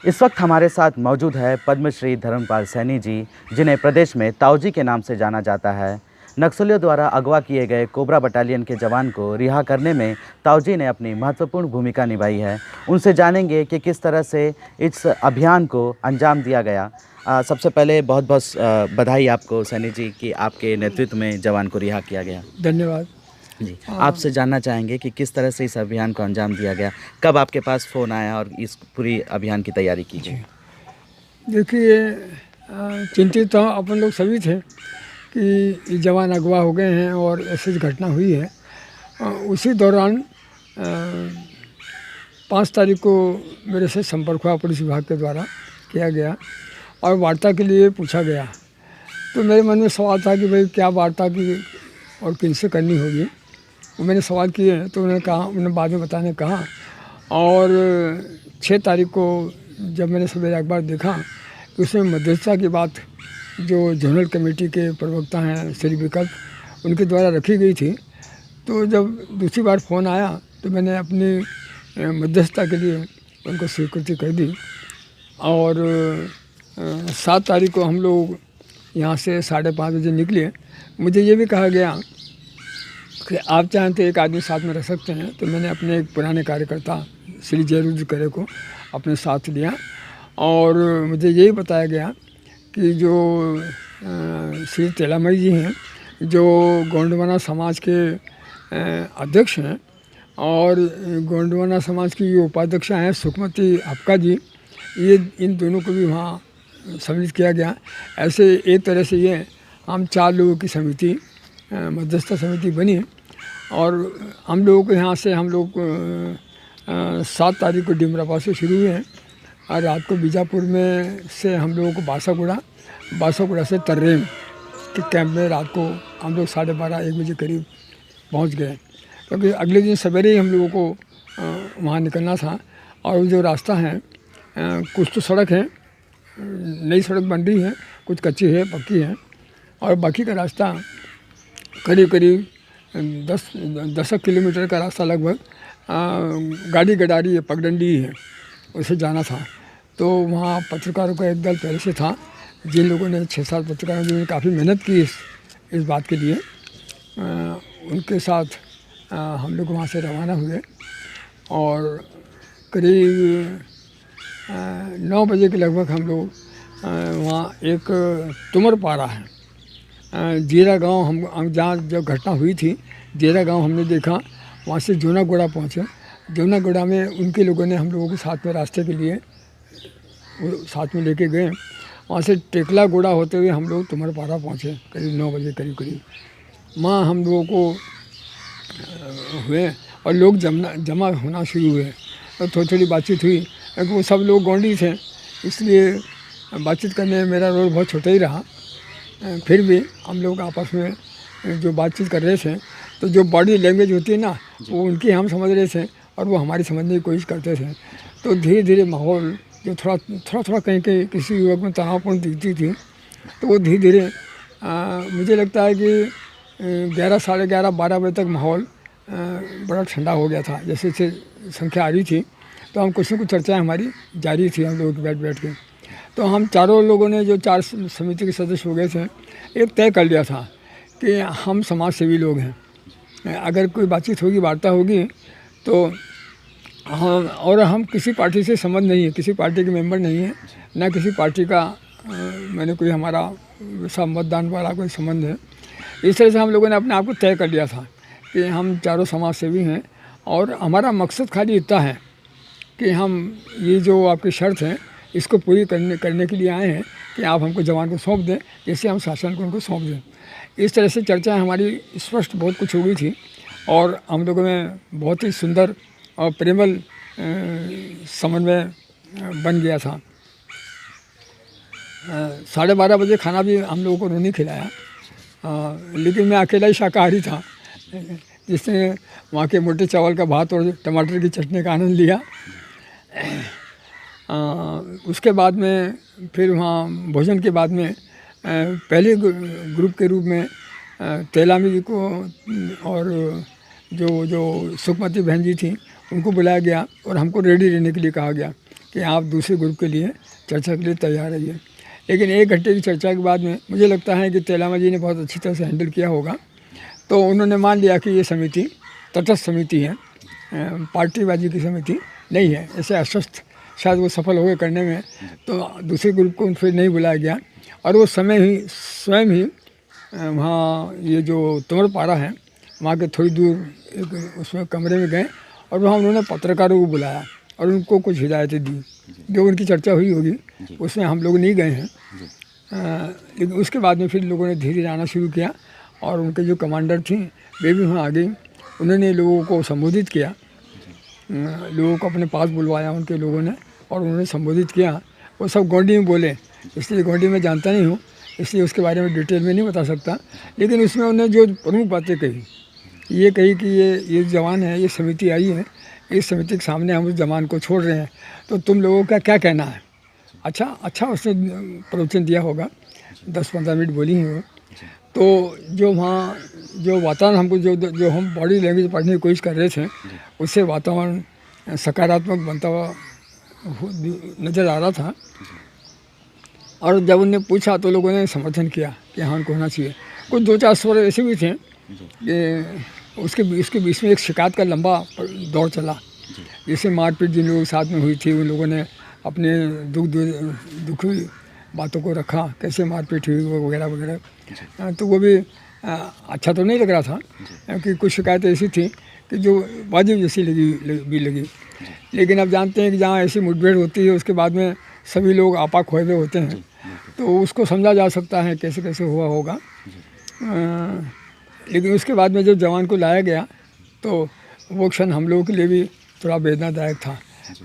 इस वक्त हमारे साथ मौजूद है पद्मश्री धर्मपाल सैनी जी, जिन्हें प्रदेश में ताऊजी के नाम से जाना जाता है। नक्सलियों द्वारा अगवा किए गए कोबरा बटालियन के जवान को रिहा करने में ताऊजी ने अपनी महत्वपूर्ण भूमिका निभाई है। उनसे जानेंगे कि किस तरह से इस अभियान को अंजाम दिया गया। सबसे पहले बहुत बहुत बधाई आपको सैनी जी कि आपके नेतृत्व में जवान को रिहा किया गया। धन्यवाद जी, आपसे जानना चाहेंगे कि किस तरह से इस अभियान को अंजाम दिया गया, कब आपके पास फ़ोन आया और इस पूरी अभियान की तैयारी की गई? देखिए, चिंतित तो अपन लोग सभी थे कि जवान अगवा हो गए हैं और ऐसी घटना हुई है। उसी दौरान 5 तारीख को मेरे से संपर्क हुआ पुलिस विभाग के द्वारा किया गया और वार्ता के लिए पूछा गया। तो मेरे मन में सवाल था कि भाई क्या वार्ता की और किनसे करनी होगी। वो मैंने सवाल किए तो उन्होंने बाद में बताने कहा। और 6 तारीख को जब मैंने सवेरे अखबार देखा तो उसमें मध्यस्थता की बात जो जनरल कमेटी के प्रवक्ता हैं श्री विकल्प, उनके द्वारा रखी गई थी। तो जब दूसरी बार फ़ोन आया तो मैंने अपनी मध्यस्थता के लिए उनको स्वीकृति कर दी। और 7 तारीख को हम लोग यहाँ से 5:30 बजे निकले। मुझे ये भी कहा गया कि आप चाहें तो एक आदमी साथ में रह सकते हैं। तो मैंने अपने एक पुराने कार्यकर्ता श्री जयरुद्र करे को अपने साथ लिया और मुझे यही बताया गया कि जो श्री तेलामई जी हैं, जो गोंडवाना समाज के अध्यक्ष हैं, और गोंडवाना समाज की जो उपाध्यक्षा हैं सुखमती आपका जी, ये इन दोनों को भी वहाँ सम्मिलित किया गया। ऐसे एक तरह से ये हम 4 लोगों की समिति मध्यस्थता समिति बनी और हम लोगों के यहाँ से हम लोग 7 तारीख को डिमरापा से शुरू हुए हैं और रात को बीजापुर में से हम लोगों को बासागुड़ा से तर्रेम के कैंप में रात को हम लोग 12:30-1 बजे करीब पहुँच गए, क्योंकि अगले दिन सवेरे ही हम लोगों को वहाँ निकलना था। और जो रास्ता है, कुछ तो सड़क है, नई सड़क बन रही है, कुछ कच्ची है, पक्की है, और बाकी का रास्ता करीब 10 किलोमीटर का रास्ता लगभग गाड़ी गडारी पगडंडी है, उसे जाना था। तो वहाँ पत्रकारों का एक दल पहले से था, जिन लोगों ने 6-7 पत्रकारों ने काफ़ी मेहनत की इस बात के लिए। उनके साथ हम लोग वहाँ से रवाना हुए और करीब 9 बजे के लगभग हम लोग वहाँ एक तुमरपारा है, जीरा गांव, हम जहाँ जो घटना हुई थी जीरा गांव हमने देखा। वहाँ से जोनागुड़ा पहुँचे। जोनागुड़ा में उनके लोगों ने हम लोगों को साथ में रास्ते के लिए साथ में लेके गए। वहाँ से टेकलागुड़ा होते हुए हम लोग तुमरपारा पहुँचे करीब 9 बजे करीब। वहाँ हम लोगों को हुए और लोग जमा होना शुरू हुए और थोड़ी बातचीत हुई, क्योंकि वो सब लोग गोंडी थे, इसलिए बातचीत करने में मेरा रोल बहुत छोटा ही रहा। फिर भी हम लोग आपस में जो बातचीत कर रहे थे, तो जो बॉडी लैंग्वेज होती है ना, वो उनकी हम समझ रहे थे और वो हमारी समझने की कोशिश करते थे। तो धीरे धीरे माहौल जो थोड़ा कहीं किसी युवक में तनावपूर्ण दिखती थी, तो वो धीरे धीरे मुझे लगता है कि 11, 11:30, 12 बजे तक माहौल बड़ा ठंडा हो गया था। जैसे संख्या आ रही थी तो हम कुछ न कुछ चर्चाएँ हमारी जारी थी हम लोग बैठ के। तो हम चारों लोगों ने, जो 4 समिति के सदस्य हो गए थे, एक तय कर लिया था कि हम समाज सेवी लोग हैं। अगर कोई बातचीत होगी, वार्ता होगी, तो हम किसी पार्टी से संबंध नहीं है, किसी पार्टी के मेंबर नहीं है, ना किसी पार्टी का मैंने कोई हमारा सब मतदान वाला कोई संबंध है। इस तरह से हम लोगों ने अपने आप को तय कर लिया था कि हम चारों समाज सेवी हैं और हमारा मकसद खाली इतना है कि हम ये जो आपकी शर्त है इसको पूरी करने के लिए आए हैं कि आप हमको जवान को सौंप दें, जैसे हम शासन को उनको सौंप दें। इस तरह से चर्चा हमारी स्पष्ट बहुत कुछ हो गई थी और हम लोगों में बहुत ही सुंदर और प्रेमल समन्वय बन गया था। 12:30 बजे खाना भी हम लोगों को उन्होंने खिलाया, लेकिन मैं अकेला ही शाकाहारी था, जिसने वहाँ के मोटे चावल का भात और टमाटर की चटनी का आनंद लिया। उसके बाद में फिर वहाँ भोजन के बाद में पहले ग्रुप के रूप में तेलामी जी को और जो सुखमती बहन जी थी उनको बुलाया गया और हमको रेडी रहने के लिए कहा गया कि आप दूसरे ग्रुप के लिए चर्चा के लिए तैयार रहिए। लेकिन 1 घंटे की चर्चा के बाद में मुझे लगता है कि तेलामा जी ने बहुत अच्छी तरह से हैंडल किया होगा। तो उन्होंने मान लिया कि ये समिति तटस्थ समिति है, पार्टीबाजी की समिति नहीं है। ऐसे आश्वस्त शायद वो सफल हो गए करने में, तो दूसरे ग्रुप को फिर नहीं बुलाया गया। और वो स्वयं ही वहाँ ये जो तुमरपारा है वहाँ के थोड़ी दूर एक उसमें कमरे में गए और वहाँ उन्होंने पत्रकारों को बुलाया और उनको कुछ हिदायतें दी। जो उनकी चर्चा हुई होगी उसमें हम लोग नहीं गए हैं, लेकिन उसके बाद में फिर लोगों ने धीरे धीरे आना शुरू किया और उनके जो कमांडर थी वे भी वहाँ आ गई। उन्होंने लोगों को संबोधित किया, लोगों को अपने पास बुलवाया उनके लोगों ने और उन्होंने संबोधित किया। वो सब गोंडी में बोले, इसलिए गोंडी में जानता नहीं हूँ, इसलिए उसके बारे में डिटेल में नहीं बता सकता। लेकिन उसमें उन्होंने जो प्रमुख बातें कही, ये कही कि ये जवान है, ये समिति आई है, इस समिति के सामने हम उस जवान को छोड़ रहे हैं, तो तुम लोगों का क्या कहना है। अच्छा उसने प्रवचन दिया होगा, 10-15 मिनट बोली हैं वो। तो जो वहाँ जो वातावरण हमको जो हम बॉडी लैंग्वेज पढ़ने की कोशिश कर रहे थे, उससे वातावरण सकारात्मक बनता हुआ नज़र आ रहा था। और जब उनने पूछा तो लोगों ने समर्थन किया कि हाँ उनको होना चाहिए। कुछ 2-4 स्वर ऐसे भी थे कि उसके बीच में एक शिकायत का लंबा दौर चला, जैसे मारपीट जिन लोगों के साथ में हुई थी उन लोगों ने अपने दुखी बातों को रखा, कैसे मारपीट हुई वगैरह वगैरह। तो वो भी अच्छा तो नहीं लग रहा था, क्योंकि कुछ शिकायतें ऐसी थी कि जो वाजिब जैसी लगी। लेकिन अब जानते हैं कि जहाँ ऐसी मुठभेड़ होती है उसके बाद में सभी लोग आपा खोए हुए होते हैं, तो उसको समझा जा सकता है कैसे कैसे हुआ होगा। लेकिन उसके बाद में जब जवान को लाया गया तो वो क्षण हम लोगों के लिए भी थोड़ा वेदनादायक था।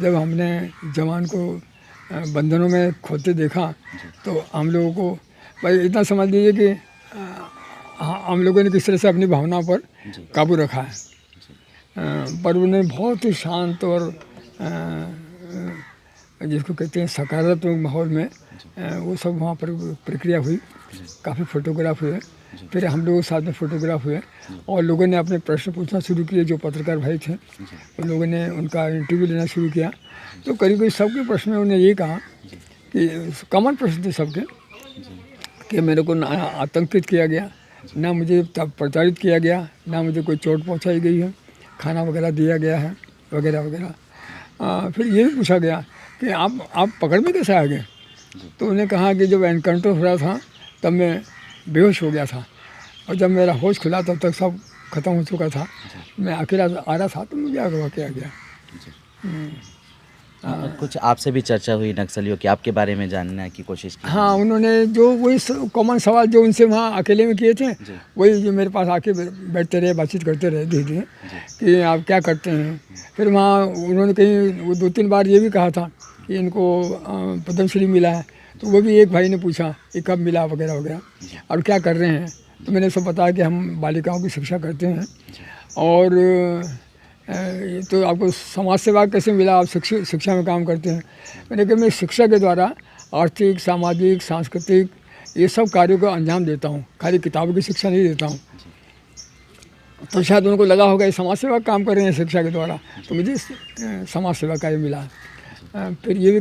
जब हमने जवान को बंधनों में खोते देखा तो हम लोगों को भाई इतना समझ लीजिए कि हम लोगों ने किस तरह से अपनी भावनाओं पर काबू रखा है। पर उन्हें बहुत ही शांत और जिसको कहते हैं सकारात्मक माहौल में वो सब वहाँ पर प्रक्रिया हुई। काफ़ी फ़ोटोग्राफ हुए, फिर हम लोगों के साथ में फ़ोटोग्राफ हुए और लोगों ने अपने प्रश्न पूछना शुरू किए। जो पत्रकार भाई थे उन लोगों ने उनका इंटरव्यू लेना शुरू किया। तो करीब करीब सबके प्रश्न में उन्होंने ये कहा कि कॉमन प्रश्न थे सबके कि मेरे को ना आतंकित किया गया, ना मुझे प्रताड़ित किया गया, ना मुझे कोई चोट पहुँचाई गई है, खाना वगैरह दिया गया है वगैरह वगैरह। फिर ये भी पूछा गया कि आप पकड़ में कैसे आ गए। तो उन्हें कहा कि जब एनकाउंटर हो रहा था तब मैं बेहोश हो गया था और जब मेरा होश खुला तब तक सब खत्म हो चुका था, मैं अकेला आ रहा था तो मुझे अगवा किया गया। कुछ आपसे भी चर्चा हुई नक्सलियों की, आपके बारे में जानने की कोशिश की? हाँ, उन्होंने जो वही कॉमन सवाल जो उनसे वहाँ अकेले में किए थे वही जो मेरे पास आके बैठते रहे, बातचीत करते रहे धीरे धीरे कि आप क्या करते हैं। फिर वहाँ उन्होंने कहीं 2-3 बार ये भी कहा था कि इनको पद्मश्री मिला है, तो वो भी एक भाई ने पूछा कि कब मिला वगैरह वगैरह और क्या कर रहे हैं। तो मैंने सब बताया कि हम बालिकाओं की शिक्षा करते हैं और तो आपको समाज सेवा कैसे मिला, आप शिक्षा में काम करते हैं। मैंने कहा मैं शिक्षा के द्वारा आर्थिक, सामाजिक, सांस्कृतिक ये सब कार्यों को अंजाम देता हूँ, खाली किताबों की शिक्षा नहीं देता हूँ। तो शायद उनको लगा होगा ये समाज सेवा काम कर रहे हैं शिक्षा के द्वारा, तो मुझे समाज सेवा का ये मिला। फिर ये भी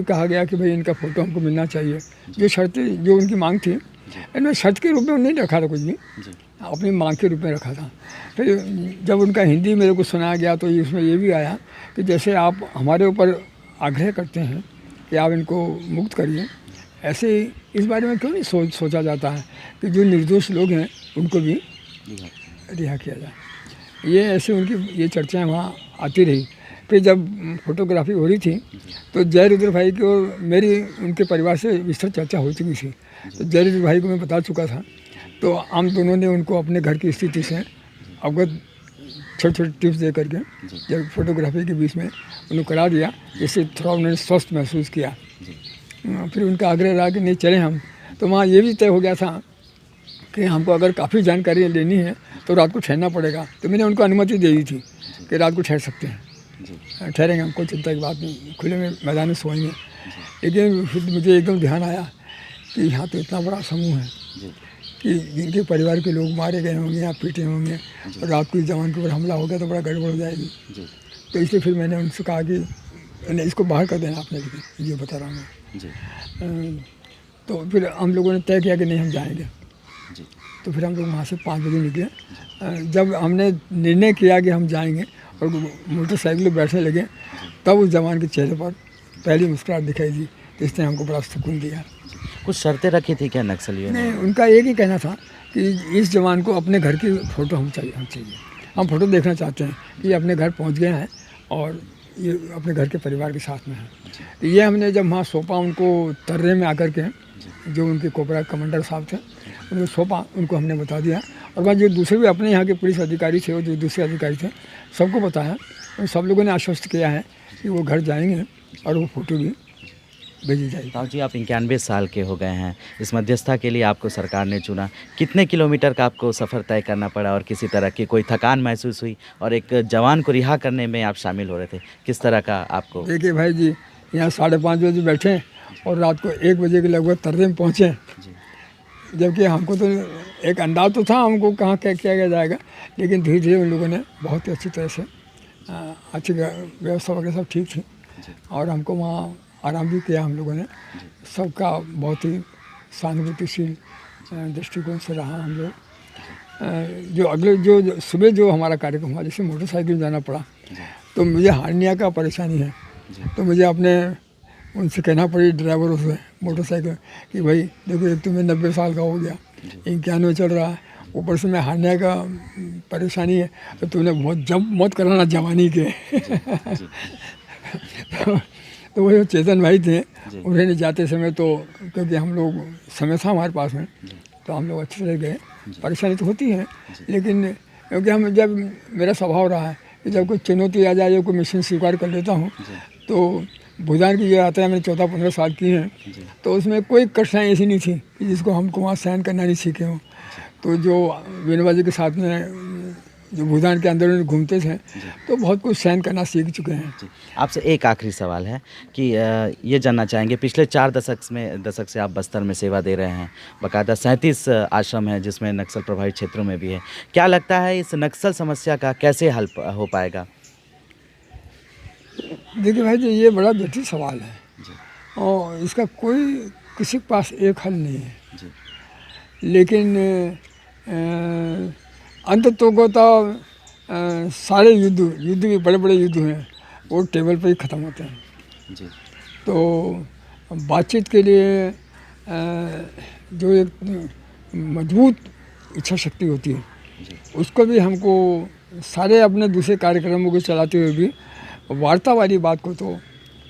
कहा गया कि भाई इनका फ़ोटो हमको मिलना चाहिए। जो शर्तें जो उनकी मांग थी इनमें शर्त के रूप में नहीं रखा था, कुछ भी अपनी मांग के रूप में रखा था। फिर जब उनका हिंदी मेरे को सुनाया गया तो इसमें ये भी आया कि जैसे आप हमारे ऊपर आग्रह करते हैं कि आप इनको मुक्त करिए, ऐसे इस बारे में क्यों नहीं सोचा जाता है कि जो निर्दोष लोग हैं उनको भी रिहा किया जाए। ये ऐसे उनकी ये चर्चाएँ वहाँ आती रही। फिर जब फोटोग्राफी हो रही थी तो जयरुद्र भाई की और मेरी उनके परिवार से विस्तृत चर्चा हो चुकी थी। तो जयरुद्र भाई को मैं बता चुका था, तो हम दोनों ने उनको अपने घर की स्थिति से अवगत छोटे छोटे टिप्स दे करके जब फोटोग्राफी के बीच में उन्हें करा दिया, जिससे थोड़ा उन्होंने स्वस्थ महसूस किया। फिर उनका आग्रह रहा कि नहीं चले हम। तो वहाँ ये भी तय हो गया था कि हमको अगर काफ़ी जानकारी लेनी है तो रात को ठहरना पड़ेगा। तो मैंने उनको अनुमति दे दी थी कि रात को ठहर सकते हैं, ठहरेंगे, हमको चिंता की बात नहीं, खुले में मैदान में सोएंगे। लेकिन फिर मुझे एकदम ध्यान आया कि यहाँ तो इतना बड़ा समूह है कि जिनके परिवार के लोग मारे गए होंगे या पीटे होंगे और रात को जवान के ऊपर हमला हो गया तो बड़ा गड़बड़ हो जाएगी। तो इसलिए फिर मैंने उनसे कहा कि नहीं, इसको बाहर कर देना आपने, लेकिन ये बता रहा हूँ मैं। जी तो फिर हम लोगों ने तय किया कि नहीं हम जाएंगे। जी तो फिर हम लोग वहाँ से 5 बजे निकले। जब हमने निर्णय किया कि हम जाएंगे और मोटरसाइकिल पर बैठने लगे, तब उस जवान के चेहरे पर पहली मुस्कुराहट दिखाई दी, तो इसने हमको बड़ा सुकून दिया। कुछ शर्तें रखी थी क्या नक्सलियों ने? नहीं, उनका एक ही कहना था कि इस जवान को अपने घर की फ़ोटो हम चाहिए, हम फ़ोटो देखना चाहते हैं कि ये अपने घर पहुंच गए हैं और ये अपने घर के परिवार के साथ में है। तो ये हमने जब वहाँ सौंपा उनको, तर्रे में आकर के जो उनके कोबरा कमांडर साहब थे उनको सौंपा, उनको हमने बता दिया। और बाद जो दूसरे भी अपने यहाँ के पुलिस अधिकारी थे और जो दूसरे अधिकारी थे सबको बताया। और सब लोगों ने आश्वस्त किया है कि वो घर जाएंगे और वो फ़ोटो भी भेजी जाएगी। ताऊ जी, आप 91 साल के हो गए हैं, इस मध्यस्थता के लिए आपको सरकार ने चुना। कितने किलोमीटर का आपको सफ़र तय करना पड़ा और किसी तरह की कोई थकान महसूस हुई? और एक जवान को रिहा करने में आप शामिल हो रहे थे, किस तरह का आपको? देखिए भाई जी, यहाँ 5:30 बजे बैठे और रात को 1 बजे के लगभग तर्रे में पहुँचे। जबकि हमको तो एक अंदाज़ तो था हमको कहाँ क्या किया जाएगा, लेकिन धीरे धीरे उन लोगों ने बहुत ही अच्छी तरह से अच्छी व्यवस्था वगैरह सब ठीक थी और हमको वहाँ आराम भी किया हम लोगों ने। सबका बहुत ही सहानुभूतिशील दृष्टिकोण से रहा हम लोग। जो अगले जो सुबह जो हमारा कार्यक्रम हुआ, जैसे मोटरसाइकिल में जाना पड़ा, तो मुझे हार्निया का परेशानी है, तो मुझे अपने उनसे कहना पड़ी ड्राइवरों से मोटरसाइकिल कि भाई देखो, एक तो मैं 90 साल का हो गया, 91 चल रहा है, ऊपर से मैं हार्निया का परेशानी है, तो तूने बहुत जंप मत कराना जवानी के। तो वो जो चेतन भाई थे, उन्हें जाते समय तो, क्योंकि हम लोग समय था हमारे पास में, तो हम लोग अच्छे से गए। परेशानी तो होती है, लेकिन क्योंकि हम जब मेरा स्वभाव रहा है कि जब कोई चुनौती आ जाए, कोई मिशन स्वीकार कर लेता हूँ, तो भूदान की जो यात्रा मैंने 14-15 साल की है, तो उसमें कोई कठिनाई ऐसी नहीं थी कि जिसको हमको वहाँ सहन करना नहीं सीखे हों। तो जो बीनबाजी के साथ में जो भूदान के अंदर घूमते थे, तो बहुत कुछ सहन करना सीख चुके हैं। आपसे एक आखिरी सवाल है कि ये जानना चाहेंगे, पिछले 4 दशक से आप बस्तर में सेवा दे रहे हैं, बाकायदा 37 आश्रम हैं जिसमें नक्सल प्रभावित क्षेत्रों में भी है। क्या लगता है इस नक्सल समस्या का कैसे हल हो पाएगा? देखिए भाई जी, ये बड़ा जटिल सवाल है और इसका कोई किसी के पास एक हल नहीं है। लेकिन अंततः को तो सारे युद्ध भी बड़े युद्ध हैं, वो टेबल पर ही ख़त्म होते हैं। तो बातचीत के लिए जो एक मजबूत इच्छा शक्ति होती है, उसको भी हमको सारे अपने दूसरे कार्यक्रमों को चलाते हुए भी वार्ता वाली बात को तो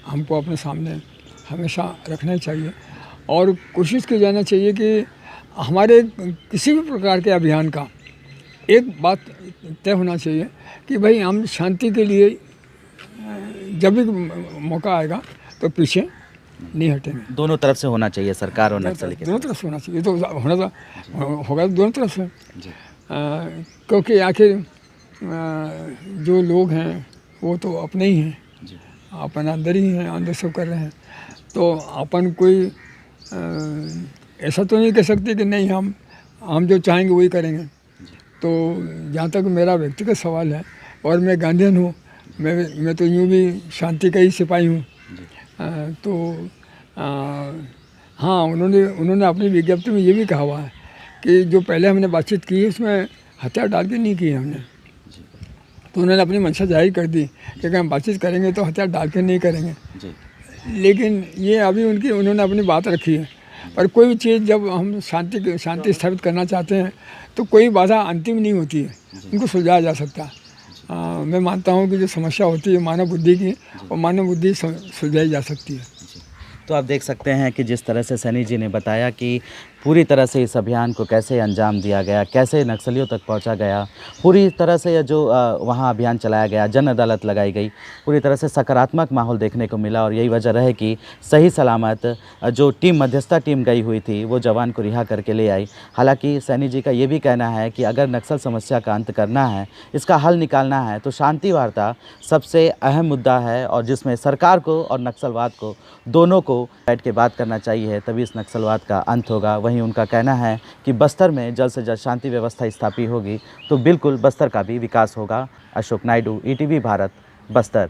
हमको अपने सामने हमेशा रखना ही चाहिए और कोशिश की जाना चाहिए कि हमारे किसी भी प्रकार के अभियान का एक बात तय होना चाहिए कि भाई हम शांति के लिए जब भी मौका आएगा तो पीछे नहीं हटेंगे। दोनों तरफ से होना चाहिए, सरकार और नक्सली के। दोनों तरफ से होना चाहिए, तो होना तो होगा दोनों तरफ से। क्योंकि आखिर जो लोग हैं वो तो अपने ही हैं, अपन अंदर ही हैं, अंदर सब कर रहे हैं। तो अपन कोई ऐसा तो नहीं कह सकते कि नहीं हम जो चाहेंगे वही करेंगे। तो जहाँ तक मेरा व्यक्तिगत सवाल है, और मैं गांधीयन हूँ, मैं तो यूँ भी शांति का ही सिपाही हूँ। तो हाँ, उन्होंने अपनी विज्ञप्ति में ये भी कहा हुआ है कि जो पहले हमने बातचीत की है उसमें हथियार डाल के नहीं की है हमने। तो उन्होंने अपनी मंशा जाहिर कर दी कि अगर हम बातचीत करेंगे तो हथियार डाल के नहीं करेंगे। लेकिन ये अभी उन्होंने अपनी बात रखी है। पर कोई भी चीज़ जब हम शांति स्थापित करना चाहते हैं तो कोई बाधा अंतिम नहीं होती है, उनको सुलझाया जा सकता है। मैं मानता हूँ कि जो समस्या होती है मानव बुद्धि की, और मानव बुद्धि सुलझाई जा सकती है। तो आप देख सकते हैं कि जिस तरह से सैनी जी ने बताया कि पूरी तरह से इस अभियान को कैसे अंजाम दिया गया, कैसे नक्सलियों तक पहुंचा गया, पूरी तरह से जो वहां अभियान चलाया गया, जन अदालत लगाई गई, पूरी तरह से सकारात्मक माहौल देखने को मिला। और यही वजह रहे कि सही सलामत जो मध्यस्थता टीम गई हुई थी वो जवान को रिहा करके ले आई। हालांकि सैनी जी का ये भी कहना है कि अगर नक्सल समस्या का अंत करना है, इसका हल निकालना है, तो शांति वार्ता सबसे अहम मुद्दा है और जिसमें सरकार को और नक्सलवाद को दोनों को बैठ के बात करना चाहिए, तभी इस नक्सलवाद का अंत होगा। वहीं उनका कहना है कि बस्तर में जल्द से जल्द शांति व्यवस्था स्थापित होगी तो बिल्कुल बस्तर का भी विकास होगा। अशोक नायडू, ETV भारत, बस्तर।